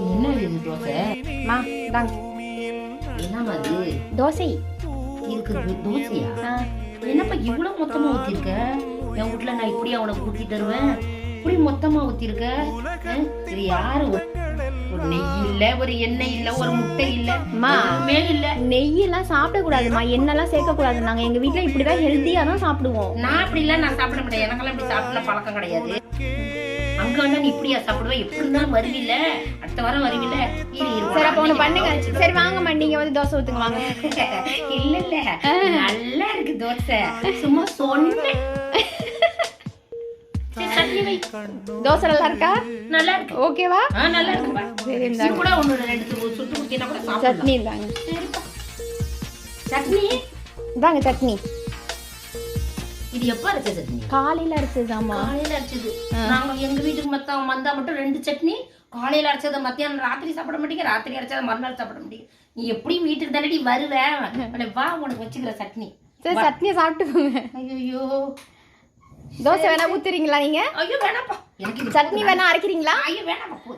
என்ன இது தோசை? என்னமா அது? தோசை இருக்கு தோசையா? என்னப்பா இவ்வளவு மொத்தமா ஊத்திருக்க? என் வீட்டுல நான் இப்படி அவனுக்கு ஊத்தி தருவேன், இப்படி மொத்தமா ஊத்திருக்க. இது யாரு? ஒரு நெய் இல்ல, ஒரு எண்ணெய் இல்ல, ஒரு முட்டை இல்ல, மேல இல்ல. நெய் எல்லாம் சாப்பிட கூடாதுமா, எண்ணெய்லாம் சேர்க்க கூடாது. நாங்க எங்க வீட்டுல இப்படிதான் ஹெல்த்தியா தான் சாப்பிடுவோம். நான் அப்படி இல்ல, நான் சாப்பிட முடியாது. எனக்கெல்லாம் இப்படி சாப்பிட பழக்கம் கிடையாது. அங்க வந்தா நீ இப்படியா சாப்பிடுவேன்? எப்படி இருந்தாலும் வருவில்ல, அடுத்த வாரம் வருவில்ல. சரி அப்ப ஒண்ணு பண்ணுங்க. சரி வாங்கம்மா, நீங்க வந்து தோசை ஊத்துங்க வாங்க. இல்ல இல்ல, நல்லா இருக்கு தோசை, சும்மா சொன்னேன். தோசை நல்லா இருக்கா? நல்லா இருக்கு. ஓகேவா? நல்லா இருக்குப்பா. சரி இது கூட ஒன்னு ரெண்டு சுட்டு குத்தினா கூட சாப்பிடலாம். சட்னி இந்தாங்க. சரிப்பா. சட்னி இந்தாங்க சட்னி. இது எப்ப அரைச்ச சட்னி? காலையில அரைச்சதாமா. காலையில அரைச்சது. நாங்க எங்க வீட்டுக்கு மொத்தம் வந்தா மட்டும் 2 சட்னி. காலையில அரைச்சத மத்தியானம் ராத்திரி சாப்பிட மாட்டீங்க, ராத்திரி அரைச்சத மறுநாள் சாப்பிட மாட்டீங்க. நீ எப்படியும் வீட்டுக்கு தானடி வருவேன், வா உனக்கு வச்சுக்கிற சட்னி. சரி சட்னியை சாப்பிட்டு போங்க. ஐயோ தோசை வேணா ஊத்துறீங்களா நீங்க? ஐயோ வேணாப்பா, எனக்கு சட்னி வேணா அரைக்கிறீங்களா? ஐயோ வேணாப்பா.